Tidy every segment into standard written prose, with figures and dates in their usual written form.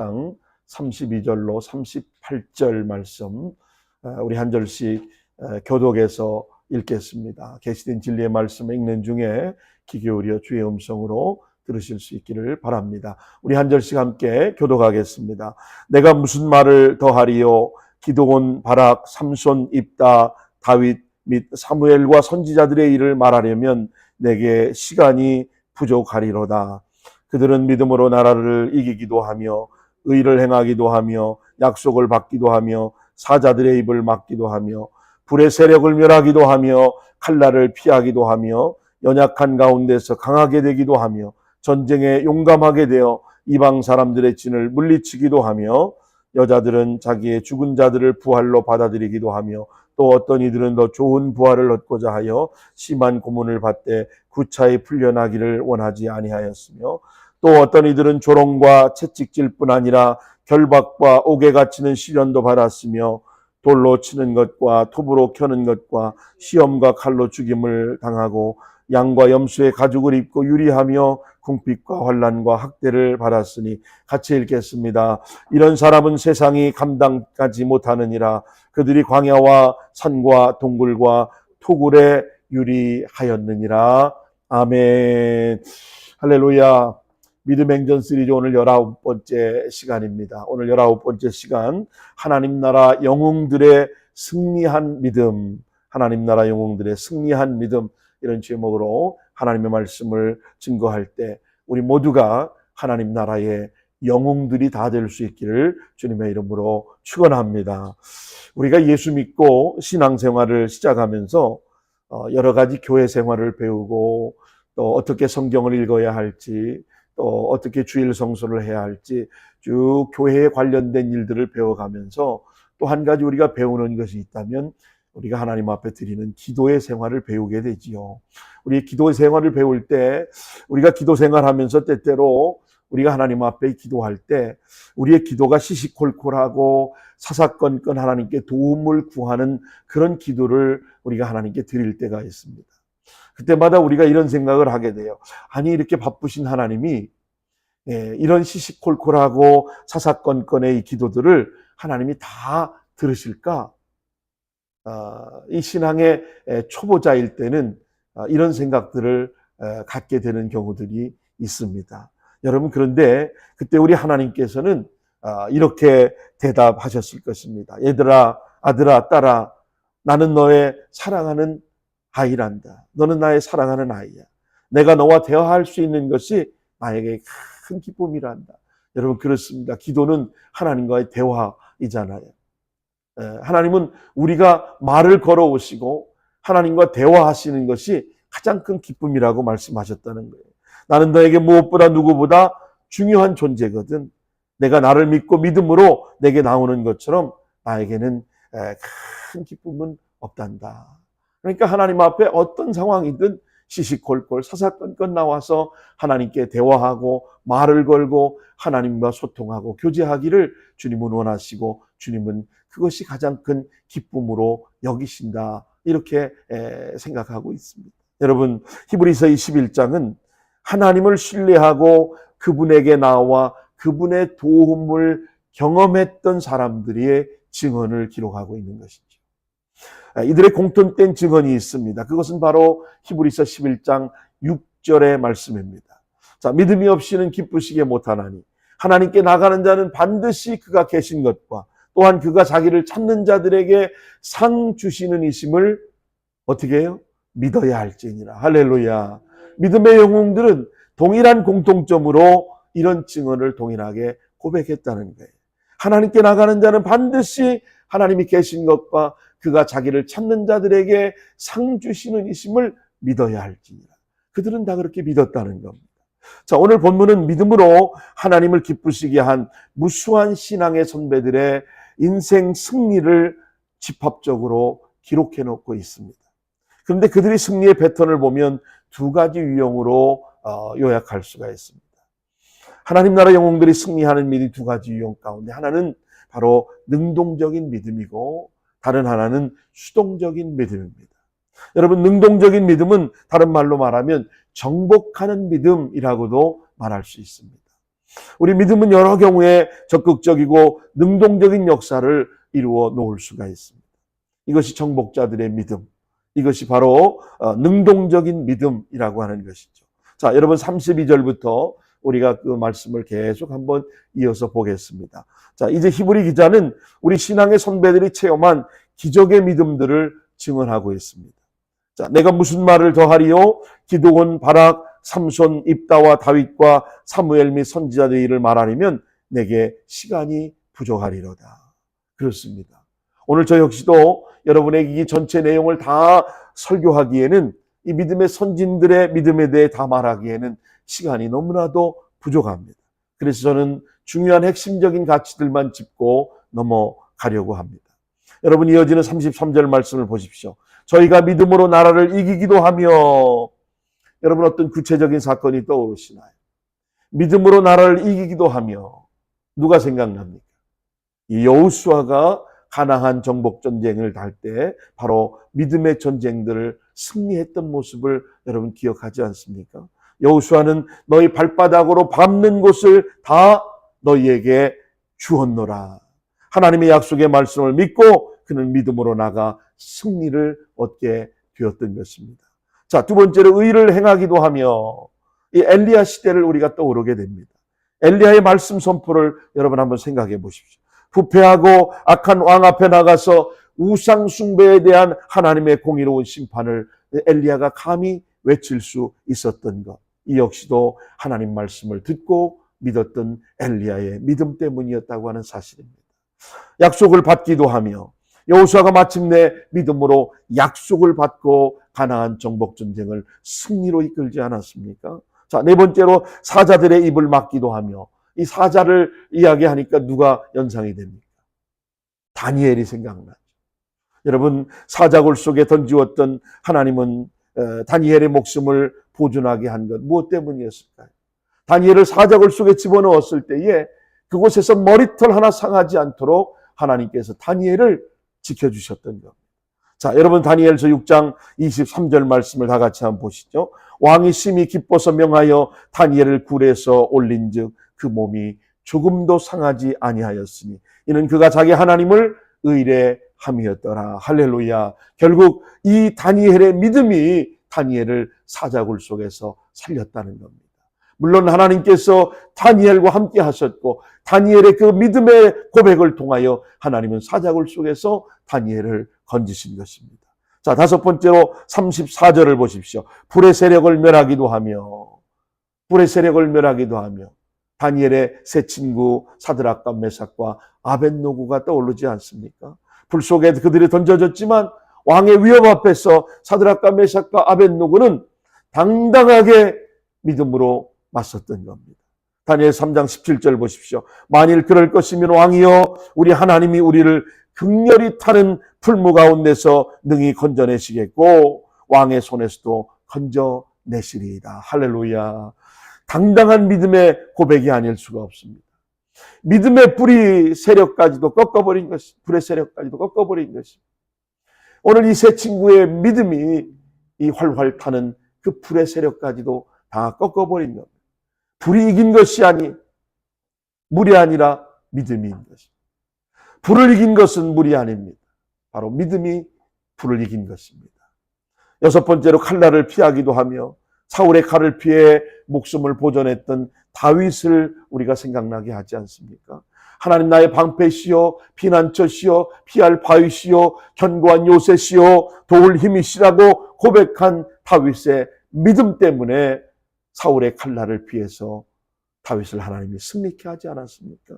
32절로 38절 말씀 우리 한 절씩 교독해서 읽겠습니다. 계시된 진리의 말씀을 읽는 중에 귀 기울여 주의 음성으로 들으실 수 있기를 바랍니다. 우리 한 절씩 함께 교독하겠습니다. 내가 무슨 말을 더하리요? 기드온, 바락, 삼손, 입다, 다윗 및 사무엘과 선지자들의 일을 말하려면 내게 시간이 부족하리로다. 그들은 믿음으로 나라를 이기기도 하며 의를 행하기도 하며 약속을 받기도 하며 사자들의 입을 막기도 하며 불의 세력을 멸하기도 하며 칼날을 피하기도 하며 연약한 가운데서 강하게 되기도 하며 전쟁에 용감하게 되어 이방 사람들의 진을 물리치기도 하며 여자들은 자기의 죽은 자들을 부활로 받아들이기도 하며 또 어떤 이들은 더 좋은 부활을 얻고자 하여 심한 고문을 받되 구차히 풀려나기를 원하지 아니하였으며 또 어떤 이들은 조롱과 채찍질 뿐 아니라 결박과 옥에 갇히는 시련도 받았으며 돌로 치는 것과 톱으로 켜는 것과 시험과 칼로 죽임을 당하고 양과 염소의 가죽을 입고 유리하며 궁핍과 환난과 학대를 받았으니 같이 읽겠습니다. 이런 사람은 세상이 감당하지 못하느니라. 그들이 광야와 산과 동굴과 토굴에 유리하였느니라. 아멘. 할렐루야. 믿음 행전 시리즈 오늘 19번째 시간입니다. 오늘 19번째 시간, 하나님 나라 영웅들의 승리한 믿음, 하나님 나라 영웅들의 승리한 믿음, 이런 제목으로 하나님의 말씀을 증거할 때 우리 모두가 하나님 나라의 영웅들이 다 될 수 있기를 주님의 이름으로 축원합니다. 우리가 예수 믿고 신앙생활을 시작하면서 여러 가지 교회 생활을 배우고 또 어떻게 성경을 읽어야 할지 또 어떻게 주일 성수를 해야 할지 쭉 교회에 관련된 일들을 배워가면서 또 한 가지 우리가 배우는 것이 있다면 우리가 하나님 앞에 드리는 기도의 생활을 배우게 되지요. 우리 기도의 생활을 배울 때 우리가 기도 생활하면서 때때로 우리가 하나님 앞에 기도할 때 우리의 기도가 시시콜콜하고 사사건건 하나님께 도움을 구하는 그런 기도를 우리가 하나님께 드릴 때가 있습니다. 그때마다 우리가 이런 생각을 하게 돼요. 아니 이렇게 바쁘신 하나님이 이런 시시콜콜하고 사사건건의 이 기도들을 하나님이 다 들으실까? 이 신앙의 초보자일 때는 이런 생각들을 갖게 되는 경우들이 있습니다. 여러분 그런데 그때 우리 하나님께서는 이렇게 대답하셨을 것입니다. 얘들아, 아들아, 딸아, 나는 너의 사랑하는 아이란다. 너는 나의 사랑하는 아이야. 내가 너와 대화할 수 있는 것이 나에게 큰 기쁨이란다. 여러분 그렇습니다. 기도는 하나님과의 대화이잖아요. 하나님은 우리가 말을 걸어오시고 하나님과 대화하시는 것이 가장 큰 기쁨이라고 말씀하셨다는 거예요. 나는 너에게 무엇보다 누구보다 중요한 존재거든. 내가 나를 믿고 믿음으로 내게 나오는 것처럼 나에게는 큰 기쁨은 없단다. 그러니까 하나님 앞에 어떤 상황이든 시시콜콜 사사건건 나와서 하나님께 대화하고 말을 걸고 하나님과 소통하고 교제하기를 주님은 원하시고 주님은 그것이 가장 큰 기쁨으로 여기신다. 이렇게 생각하고 있습니다. 여러분 히브리서 21장은 하나님을 신뢰하고 그분에게 나와 그분의 도움을 경험했던 사람들의 증언을 기록하고 있는 것이죠. 이들의 공통된 증언이 있습니다. 그것은 바로 히브리서 11장 6절의 말씀입니다. 자, 믿음이 없이는 기쁘시게 못하나니 하나님께 나가는 자는 반드시 그가 계신 것과 또한 그가 자기를 찾는 자들에게 상 주시는 이심을 어떻게 해요? 믿어야 할지니라. 할렐루야. 믿음의 영웅들은 동일한 공통점으로 이런 증언을 동일하게 고백했다는 거예요. 하나님께 나가는 자는 반드시 하나님이 계신 것과 그가 자기를 찾는 자들에게 상 주시는 이심을 믿어야 할지니라. 그들은 다 그렇게 믿었다는 겁니다. 자, 오늘 본문은 믿음으로 하나님을 기쁘시게 한 무수한 신앙의 선배들의 인생 승리를 집합적으로 기록해 놓고 있습니다. 그런데 그들이 승리의 패턴을 보면 두 가지 유형으로 요약할 수가 있습니다. 하나님 나라 영웅들이 승리하는 믿음이 두 가지 유형 가운데 하나는 바로 능동적인 믿음이고 다른 하나는 수동적인 믿음입니다. 여러분 능동적인 믿음은 다른 말로 말하면 정복하는 믿음이라고도 말할 수 있습니다. 우리 믿음은 여러 경우에 적극적이고 능동적인 역사를 이루어 놓을 수가 있습니다. 이것이 정복자들의 믿음, 이것이 바로 능동적인 믿음이라고 하는 것이죠. 자, 여러분 32절부터 우리가 그 말씀을 계속 한번 이어서 보겠습니다. 자, 이제 히브리 기자는 우리 신앙의 선배들이 체험한 기적의 믿음들을 증언하고 있습니다. 자, 내가 무슨 말을 더하리요? 기드온, 바락, 삼손, 입다와 다윗과 사무엘 및 선지자들 일을 말하려면 내게 시간이 부족하리로다. 그렇습니다. 오늘 저 역시도 여러분에게 이 전체 내용을 다 설교하기에는, 이 믿음의 선진들의 믿음에 대해 다 말하기에는 시간이 너무나도 부족합니다. 그래서 저는 중요한 핵심적인 가치들만 짚고 넘어가려고 합니다. 여러분, 이어지는 33절 말씀을 보십시오. 저희가 믿음으로 나라를 이기기도 하며, 여러분 어떤 구체적인 사건이 떠오르시나요? 믿음으로 나라를 이기기도 하며, 누가 생각납니까? 이 여호수아가 가나안 정복 전쟁을 할 때 바로 믿음의 전쟁들을 승리했던 모습을 여러분 기억하지 않습니까? 여호수아는 너희 발바닥으로 밟는 곳을 다 너희에게 주었노라. 하나님의 약속의 말씀을 믿고 그는 믿음으로 나가 승리를 얻게 되었던 것입니다. 자, 두 번째로 의를 행하기도 하며, 이 엘리야 시대를 우리가 떠오르게 됩니다. 엘리야의 말씀 선포를 여러분 한번 생각해 보십시오. 부패하고 악한 왕 앞에 나가서 우상 숭배에 대한 하나님의 공의로운 심판을 엘리야가 감히 외칠 수 있었던 것, 이 역시도 하나님 말씀을 듣고 믿었던 엘리야의 믿음 때문이었다고 하는 사실입니다. 약속을 받기도 하며, 여호수아가 마침내 믿음으로 약속을 받고 가나안 정복 전쟁을 승리로 이끌지 않았습니까? 자, 네 번째로 사자들의 입을 막기도 하며, 이 사자를 이야기하니까 누가 연상이 됩니까? 다니엘이 생각나죠. 여러분, 사자굴 속에 던지었던 하나님은 다니엘의 목숨을 보존하게 한 것 무엇 때문이었을까요? 다니엘을 사자굴 속에 집어넣었을 때에 그곳에서 머리털 하나 상하지 않도록 하나님께서 다니엘을 지켜주셨던 겁니다. 자, 여러분 다니엘서 6장 23절 말씀을 다 같이 한번 보시죠. 왕이 심히 기뻐서 명하여 다니엘을 굴에서 올린즉 그 몸이 조금도 상하지 아니하였으니 이는 그가 자기 하나님을 의뢰함이었더라. 할렐루야. 결국 이 다니엘의 믿음이 다니엘을 사자굴 속에서 살렸다는 겁니다. 물론 하나님께서 다니엘과 함께 하셨고 다니엘의 그 믿음의 고백을 통하여 하나님은 사자굴 속에서 다니엘을 건지신 것입니다. 자, 다섯 번째로 34절을 보십시오. 불의 세력을 멸하기도 하며, 불의 세력을 멸하기도 하며, 다니엘의 세 친구 사드락과 메삭과 아벳노고가 떠오르지 않습니까? 불 속에 그들이 던져졌지만 왕의 위협 앞에서 사드락과 메삭과 아벳노고는 당당하게 믿음으로 맞섰던 겁니다. 다니엘 3장 17절 보십시오. 만일 그럴 것이면 왕이여 우리 하나님이 우리를 극렬히 타는 풀무 가운데서 능히 건져내시겠고 왕의 손에서도 건져내시리이다. 할렐루야. 당당한 믿음의 고백이 아닐 수가 없습니다. 믿음의 불의 세력까지도 꺾어버린 것이, 불의 세력까지도 꺾어버린 것입니다. 오늘 이 세 친구의 믿음이 이 활활 타는 그 불의 세력까지도 다 꺾어버린 겁니다. 불이 이긴 것이 아니, 물이 아니라 믿음이 이긴 것입니다. 불을 이긴 것은 물이 아닙니다. 바로 믿음이 불을 이긴 것입니다. 여섯 번째로 칼날을 피하기도 하며 사울의 칼을 피해 목숨을 보존했던 다윗을 우리가 생각나게 하지 않습니까? 하나님 나의 방패시요 피난처시요 피할 바위시요 견고한 요새시요 도울 힘이시라고 고백한 다윗의 믿음 때문에 사울의 칼날을 피해서 다윗을 하나님이 승리케 하지 않았습니까?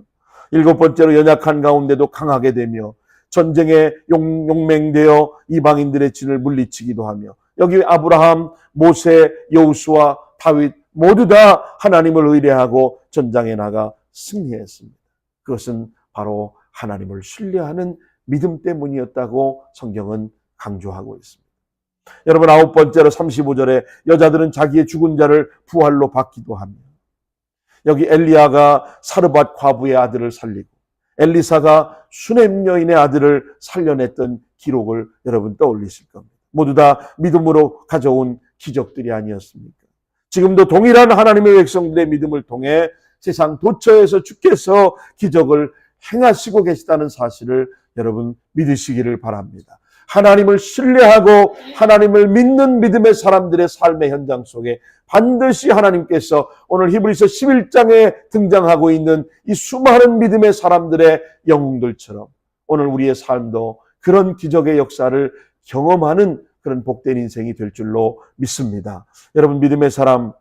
일곱 번째로 연약한 가운데도 강하게 되며 전쟁에 용맹되어 이방인들의 진을 물리치기도 하며, 여기 아브라함, 모세, 여호수아, 다윗 모두 다 하나님을 의뢰하고 전장에 나가 승리했습니다. 그것은 바로 하나님을 신뢰하는 믿음 때문이었다고 성경은 강조하고 있습니다. 여러분, 아홉 번째로 35절에 여자들은 자기의 죽은 자를 부활로 받기도 하며, 여기 엘리야가 사르밧 과부의 아들을 살리고 엘리사가 수넴 여인의 아들을 살려냈던 기록을 여러분 떠올리실 겁니다. 모두 다 믿음으로 가져온 기적들이 아니었습니까? 지금도 동일한 하나님의 백성들의 믿음을 통해 세상 도처에서 주께서 기적을 행하시고 계시다는 사실을 여러분 믿으시기를 바랍니다. 하나님을 신뢰하고 하나님을 믿는 믿음의 사람들의 삶의 현장 속에 반드시 하나님께서 오늘 히브리서 11장에 등장하고 있는 이 수많은 믿음의 사람들의 영웅들처럼 오늘 우리의 삶도 그런 기적의 역사를 경험하는 그런 복된 인생이 될 줄로 믿습니다. 여러분 믿음의 사람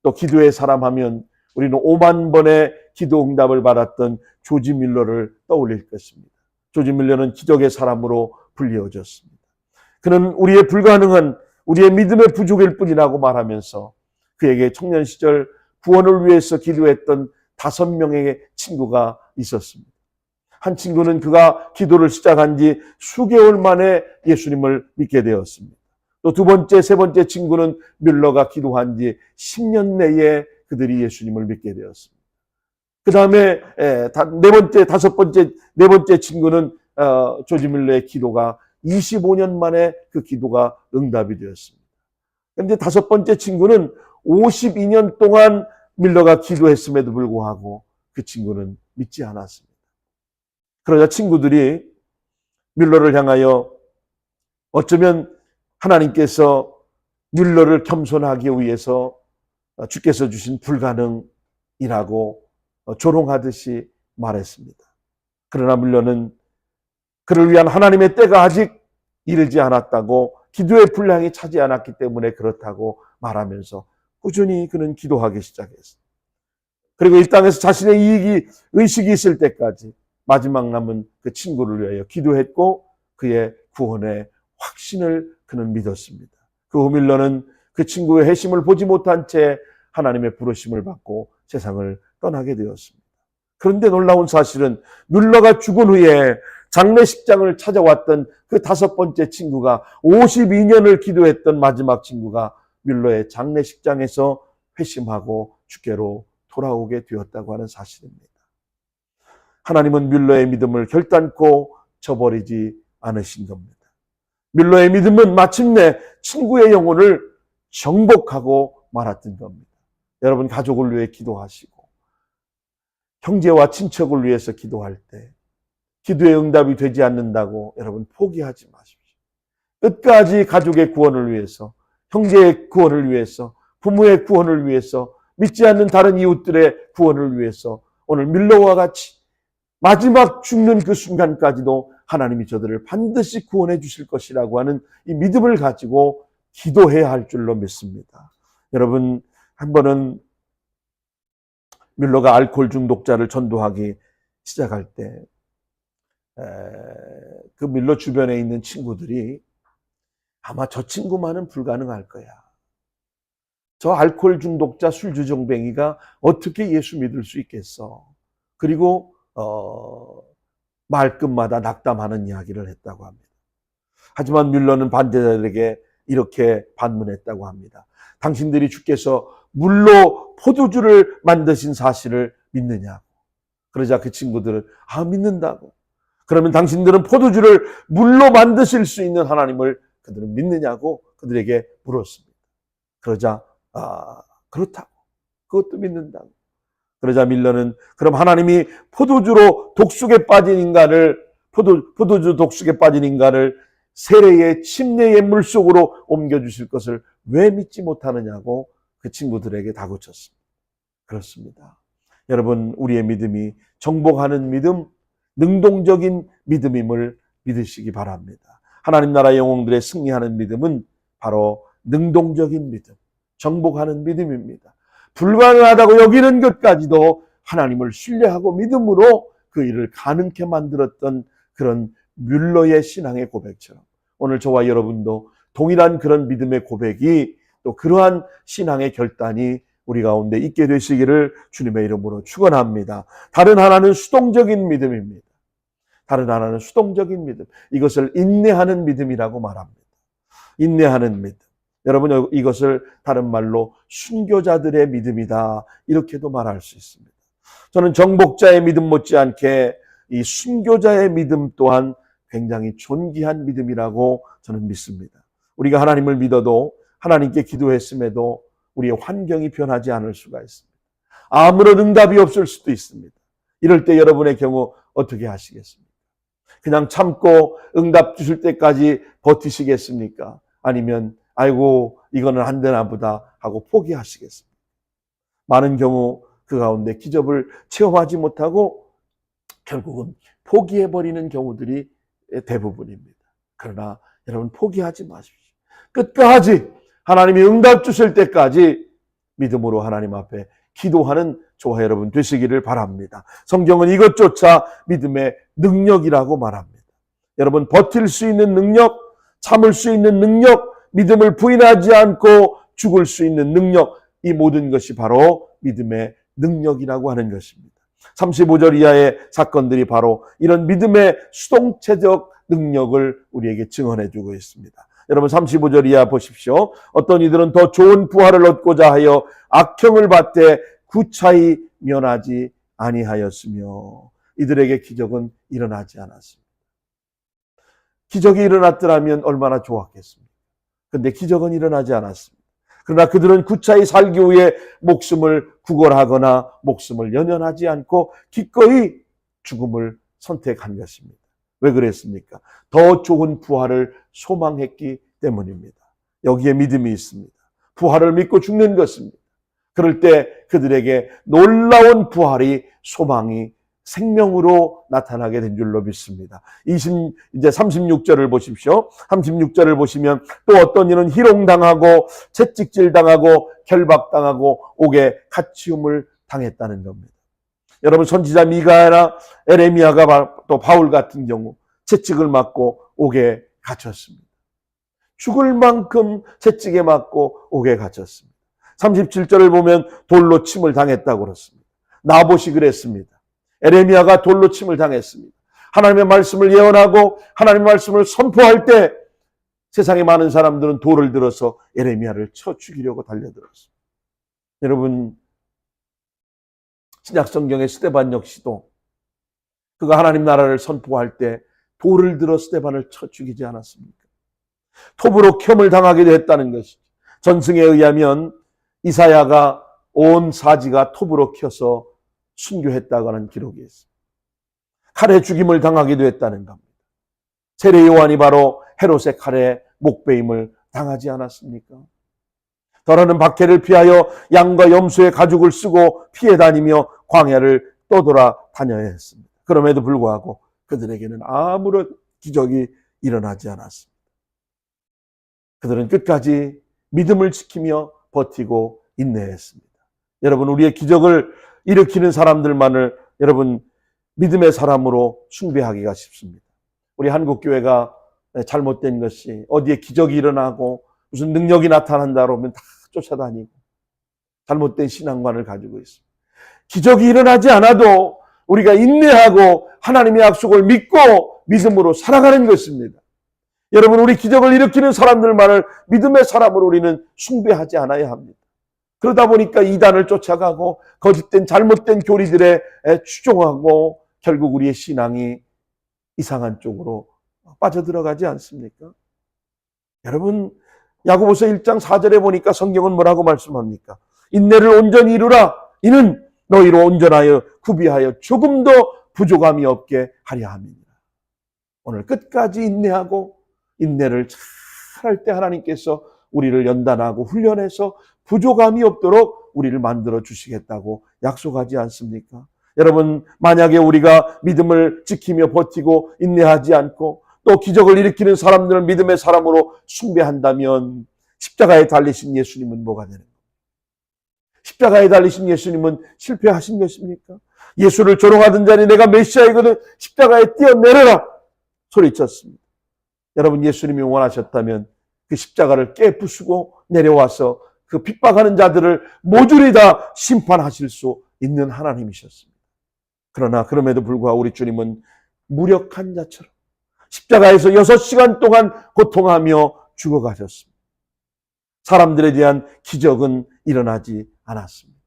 또 기도의 사람 하면 우리는 5만 번의 기도 응답을 받았던 조지 밀러를 떠올릴 것입니다. 조지 밀러는 기적의 사람으로 불리워졌습니다. 그는 우리의 불가능한 우리의 믿음의 부족일 뿐이라고 말하면서 그에게 청년 시절 구원을 위해서 기도했던 5명의 친구가 있었습니다. 한 친구는 그가 기도를 시작한 지 수개월 만에 예수님을 믿게 되었습니다. 또 두 번째, 세 번째 친구는 밀러가 기도한 지 10년 내에 그들이 예수님을 믿게 되었습니다. 그 다음에 네 번째 친구는 조지 밀러의 기도가 25년 만에 그 기도가 응답이 되었습니다. 그런데 5번째 친구는 52년 동안 밀러가 기도했음에도 불구하고 그 친구는 믿지 않았습니다. 그러자 친구들이 밀러를 향하여 어쩌면 하나님께서 밀러를 겸손하기 위해서 주께서 주신 불가능이라고 조롱하듯이 말했습니다. 그러나 밀러는 그를 위한 하나님의 때가 아직 이르지 않았다고 기도의 분량이 차지 않았기 때문에 그렇다고 말하면서 꾸준히 그는 기도하기 시작했습니다. 그리고 이 땅에서 자신의 의식이 있을 때까지 마지막 남은 그 친구를 위하여 기도했고 그의 구원의 확신을 그는 믿었습니다. 그 후 밀러는 그 친구의 회심을 보지 못한 채 하나님의 부르심을 받고 세상을 떠나게 되었습니다. 그런데 놀라운 사실은 밀러가 죽은 후에 장례식장을 찾아왔던 그 5번째 친구가 52년을 기도했던 마지막 친구가 밀러의 장례식장에서 회심하고 주께로 돌아오게 되었다고 하는 사실입니다. 하나님은 밀러의 믿음을 결단코 저버리지 않으신 겁니다. 밀러의 믿음은 마침내 친구의 영혼을 정복하고 말았던 겁니다. 여러분 가족을 위해 기도하시고 형제와 친척을 위해서 기도할 때 기도의 응답이 되지 않는다고 여러분 포기하지 마십시오. 끝까지 가족의 구원을 위해서, 형제의 구원을 위해서, 부모의 구원을 위해서, 믿지 않는 다른 이웃들의 구원을 위해서 오늘 밀러와 같이 마지막 죽는 그 순간까지도 하나님이 저들을 반드시 구원해 주실 것이라고 하는 이 믿음을 가지고 기도해야 할 줄로 믿습니다. 여러분 한 번은 밀러가 알코올 중독자를 전도하기 시작할 때 그 밀러 주변에 있는 친구들이 아마 저 친구만은 불가능할 거야. 저 알코올 중독자 술주정뱅이가 어떻게 예수 믿을 수 있겠어. 그리고 말끝마다 낙담하는 이야기를 했다고 합니다. 하지만 밀러는 반대자들에게 이렇게 반문했다고 합니다. 당신들이 주께서 물로 포도주를 만드신 사실을 믿느냐고. 그러자 그 친구들은 믿는다고. 그러면 당신들은 포도주를 물로 만드실 수 있는 하나님을 그들은 믿느냐고 그들에게 물었습니다. 그러자 그렇다고. 그것도 믿는다고. 그러자 밀러는 그럼 하나님이 포도주 독속에 빠진 인간을 세례의 침례의 물속으로 옮겨주실 것을 왜 믿지 못하느냐고 그 친구들에게 다그쳤습니다. 그렇습니다. 여러분 우리의 믿음이 정복하는 믿음, 능동적인 믿음임을 믿으시기 바랍니다. 하나님 나라 영웅들의 승리하는 믿음은 바로 능동적인 믿음, 정복하는 믿음입니다. 불가능하다고 여기는 것까지도 하나님을 신뢰하고 믿음으로 그 일을 가능케 만들었던 그런 뮬러의 신앙의 고백처럼 오늘 저와 여러분도 동일한 그런 믿음의 고백이 또 그러한 신앙의 결단이 우리 가운데 있게 되시기를 주님의 이름으로 축원합니다. 다른 하나는 수동적인 믿음입니다. 다른 하나는 수동적인 믿음. 이것을 인내하는 믿음이라고 말합니다. 인내하는 믿음. 여러분 이것을 다른 말로 순교자들의 믿음이다. 이렇게도 말할 수 있습니다. 저는 정복자의 믿음 못지않게 이 순교자의 믿음 또한 굉장히 존귀한 믿음이라고 저는 믿습니다. 우리가 하나님을 믿어도 하나님께 기도했음에도 우리의 환경이 변하지 않을 수가 있습니다. 아무런 응답이 없을 수도 있습니다. 이럴 때 여러분의 경우 어떻게 하시겠습니까? 그냥 참고 응답 주실 때까지 버티시겠습니까? 아니면 아이고 이거는 안 되나 보다 하고 포기하시겠습니까? 많은 경우 그 가운데 기적을 체험하지 못하고 결국은 포기해버리는 경우들이 대부분입니다. 그러나 여러분 포기하지 마십시오. 끝까지 하나님이 응답 주실 때까지 믿음으로 하나님 앞에 기도하는 저와 여러분 되시기를 바랍니다. 성경은 이것조차 믿음의 능력이라고 말합니다. 여러분 버틸 수 있는 능력, 참을 수 있는 능력, 믿음을 부인하지 않고 죽을 수 있는 능력, 이 모든 것이 바로 믿음의 능력이라고 하는 것입니다. 35절 이하의 사건들이 바로 이런 믿음의 수동체적 능력을 우리에게 증언해 주고 있습니다. 여러분 35절 이하 보십시오. 어떤 이들은 더 좋은 부활을 얻고자 하여 악형을 받되 구차히 면하지 아니하였으며 이들에게 기적은 일어나지 않았습니다. 기적이 일어났더라면 얼마나 좋았겠습니까? 그런데 기적은 일어나지 않았습니다. 그러나 그들은 구차히 살기 위해 목숨을 구걸하거나 목숨을 연연하지 않고 기꺼이 죽음을 선택한 것입니다. 왜 그랬습니까? 더 좋은 부활을 소망했기 때문입니다. 여기에 믿음이 있습니다. 부활을 믿고 죽는 것입니다. 그럴 때 그들에게 놀라운 부활이 소망이 생명으로 나타나게 된 줄로 믿습니다. 이제 36절을 보십시오. 36절을 보시면 또 어떤 이는 희롱당하고 채찍질당하고 결박당하고 옥에 갇히움을 당했다는 겁니다. 여러분 선지자 미가야나 에레미야가 또 바울 같은 경우 채찍을 맞고 옥에 갇혔습니다. 죽을 만큼 채찍에 맞고 옥에 갇혔습니다. 37절을 보면 돌로 침을 당했다고 그렇습니다. 나봇이 그랬습니다. 에레미야가 돌로 침을 당했습니다. 하나님의 말씀을 예언하고 하나님의 말씀을 선포할 때 세상의 많은 사람들은 돌을 들어서 에레미야를 쳐 죽이려고 달려들었습니다. 여러분 신약성경의 스데반 역시도 그가 하나님 나라를 선포할 때 돌을 들어 스데반을 쳐 죽이지 않았습니까? 톱으로 켬을 당하기도 했다는 것이죠. 전승에 의하면 이사야가 온 사지가 톱으로 켜서 순교했다고 하는 기록이 있습니다. 칼에 죽임을 당하기도 했다는 겁니다. 세례 요한이 바로 헤롯의 칼에 목베임을 당하지 않았습니까? 더러는 박해를 피하여 양과 염소의 가죽을 쓰고 피해 다니며 광야를 떠돌아 다녀야 했습니다. 그럼에도 불구하고 그들에게는 아무런 기적이 일어나지 않았습니다. 그들은 끝까지 믿음을 지키며 버티고 인내했습니다. 여러분 우리의 기적을 일으키는 사람들만을 여러분 믿음의 사람으로 숭배하기가 쉽습니다. 우리 한국교회가 잘못된 것이 어디에 기적이 일어나고 무슨 능력이 나타난다 그러면 다 쫓아다니고 잘못된 신앙관을 가지고 있습니다. 기적이 일어나지 않아도 우리가 인내하고 하나님의 약속을 믿고 믿음으로 살아가는 것입니다. 여러분 우리 기적을 일으키는 사람들만을 믿음의 사람으로 우리는 숭배하지 않아야 합니다. 그러다 보니까 이단을 쫓아가고 거짓된 잘못된 교리들에 추종하고 결국 우리의 신앙이 이상한 쪽으로 빠져들어가지 않습니까? 여러분 야고보서 1장 4절에 보니까 성경은 뭐라고 말씀합니까? 인내를 온전히 이루라. 이는 너희로 온전하여 구비하여 조금도 부족함이 없게 하려 함이니라. 오늘 끝까지 인내하고 인내를 잘 할 때 하나님께서 우리를 연단하고 훈련해서 부족함이 없도록 우리를 만들어 주시겠다고 약속하지 않습니까? 여러분 만약에 우리가 믿음을 지키며 버티고 인내하지 않고 또 기적을 일으키는 사람들을 믿음의 사람으로 숭배한다면 십자가에 달리신 예수님은 뭐가 되는 겁니까? 십자가에 달리신 예수님은 실패하신 것입니까? 예수를 조롱하던 자니 내가 메시아이거든 십자가에 뛰어내려라 소리쳤습니다. 여러분 예수님이 원하셨다면 그 십자가를 깨부수고 내려와서 그 핍박하는 자들을 모조리 다 심판하실 수 있는 하나님이셨습니다. 그러나 그럼에도 불구하고 우리 주님은 무력한 자처럼 십자가에서 6시간 동안 고통하며 죽어가셨습니다. 사람들에 대한 기적은 일어나지 않았습니다.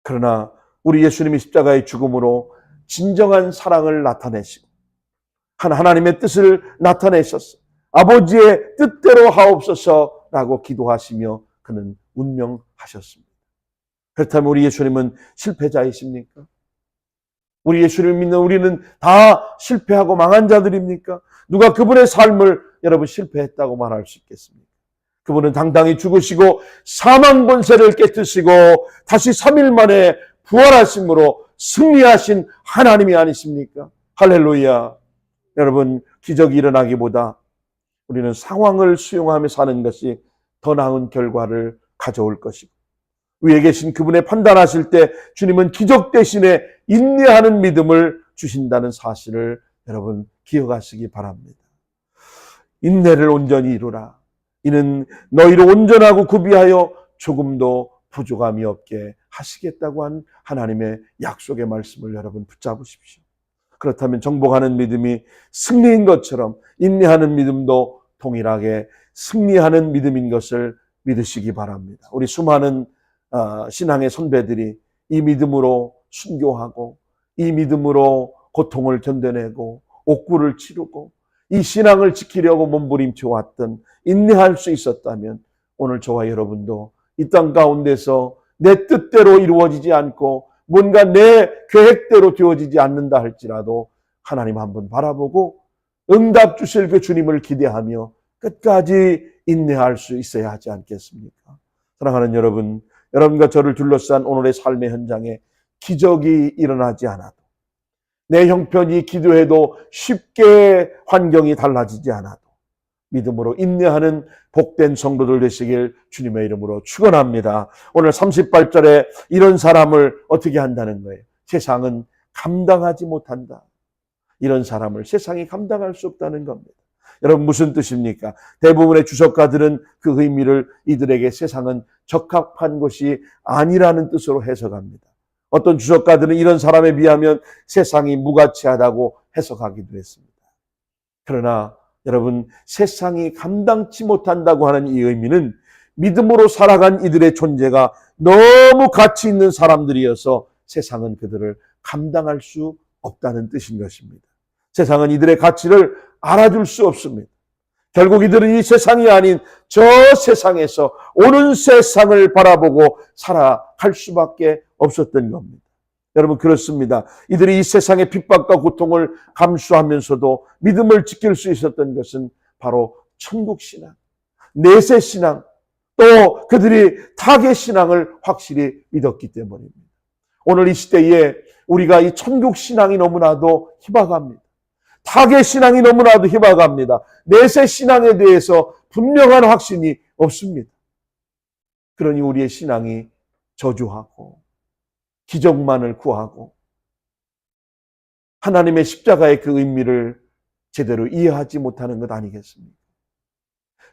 그러나 우리 예수님이 십자가의 죽음으로 진정한 사랑을 나타내시고 하나님의 뜻을 나타내셨어요. 아버지의 뜻대로 하옵소서라고 기도하시며 그는 운명하셨습니다. 그렇다면 우리 예수님은 실패자이십니까? 우리 예수님을 믿는 우리는 다 실패하고 망한 자들입니까? 누가 그분의 삶을 여러분 실패했다고 말할 수 있겠습니까? 그분은 당당히 죽으시고 사망 권세를 깨뜨시고 다시 3일 만에 부활하심으로 승리하신 하나님이 아니십니까? 할렐루야. 여러분, 기적이 일어나기보다 우리는 상황을 수용하며 사는 것이 더 나은 결과를 가져올 것이고, 위에 계신 그분의 판단하실 때 주님은 기적 대신에 인내하는 믿음을 주신다는 사실을 여러분 기억하시기 바랍니다. 인내를 온전히 이루라. 이는 너희를 온전하고 구비하여 조금도 부족함이 없게 하시겠다고 한 하나님의 약속의 말씀을 여러분 붙잡으십시오. 그렇다면 정복하는 믿음이 승리인 것처럼 인내하는 믿음도 동일하게 승리하는 믿음인 것을 믿으시기 바랍니다. 우리 수많은 신앙의 선배들이 이 믿음으로 순교하고 이 믿음으로 고통을 견뎌내고 옥구를 치르고 이 신앙을 지키려고 몸부림쳐 왔던, 인내할 수 있었다면 오늘 저와 여러분도 이 땅 가운데서 내 뜻대로 이루어지지 않고 뭔가 내 계획대로 되어지지 않는다 할지라도 하나님 한번 바라보고 응답 주실 그 주님을 기대하며 끝까지 인내할 수 있어야 하지 않겠습니까? 사랑하는 여러분, 여러분과 저를 둘러싼 오늘의 삶의 현장에 기적이 일어나지 않아도, 내 형편이 기도해도 쉽게 환경이 달라지지 않아도 믿음으로 인내하는 복된 성도들 되시길 주님의 이름으로 축원합니다. 오늘 38절에 이런 사람을 어떻게 한다는 거예요? 세상은 감당하지 못한다. 이런 사람을 세상이 감당할 수 없다는 겁니다. 여러분, 무슨 뜻입니까? 대부분의 주석가들은 그 의미를 이들에게 세상은 적합한 것이 아니라는 뜻으로 해석합니다. 어떤 주석가들은 이런 사람에 비하면 세상이 무가치하다고 해석하기도 했습니다. 그러나 여러분, 세상이 감당치 못한다고 하는 이 의미는 믿음으로 살아간 이들의 존재가 너무 가치 있는 사람들이어서 세상은 그들을 감당할 수 없다는 뜻인 것입니다. 세상은 이들의 가치를 알아줄 수 없습니다. 결국 이들은 이 세상이 아닌 저 세상에서 오는 세상을 바라보고 살아갈 수밖에 없었던 겁니다. 여러분, 그렇습니다. 이들이 이 세상의 핍박과 고통을 감수하면서도 믿음을 지킬 수 있었던 것은 바로 천국신앙, 내세신앙, 또 그들이 타겟신앙을 확실히 믿었기 때문입니다. 오늘 이 시대에 우리가 이 천국신앙이 너무나도 희박합니다. 타겟신앙이 너무나도 희박합니다. 내세신앙에 대해서 분명한 확신이 없습니다. 그러니 우리의 신앙이 저주하고 기적만을 구하고 하나님의 십자가의 그 의미를 제대로 이해하지 못하는 것 아니겠습니까?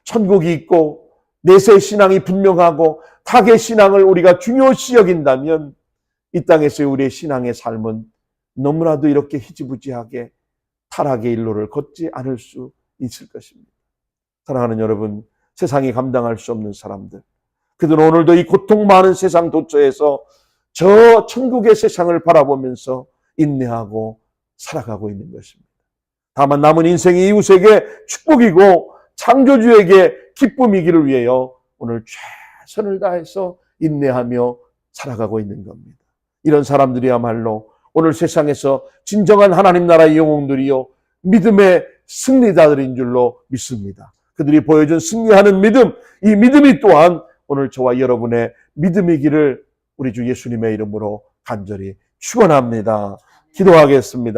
천국이 있고 내세 신앙이 분명하고 타겟 신앙을 우리가 중요시 여긴다면 이 땅에서의 우리의 신앙의 삶은 너무나도 이렇게 희지부지하게 타락의 일로를 걷지 않을 수 있을 것입니다. 사랑하는 여러분, 세상이 감당할 수 없는 사람들, 그들은 오늘도 이 고통 많은 세상 도처에서 저 천국의 세상을 바라보면서 인내하고 살아가고 있는 것입니다. 다만 남은 인생이 이웃에게 축복이고 창조주에게 기쁨이기를 위하여 오늘 최선을 다해서 인내하며 살아가고 있는 겁니다. 이런 사람들이야말로 오늘 세상에서 진정한 하나님 나라의 영웅들이요 믿음의 승리자들인 줄로 믿습니다. 그들이 보여준 승리하는 믿음, 이 믿음이 또한 오늘 저와 여러분의 믿음이기를 우리 주 예수님의 이름으로 간절히 축원합니다. 기도하겠습니다.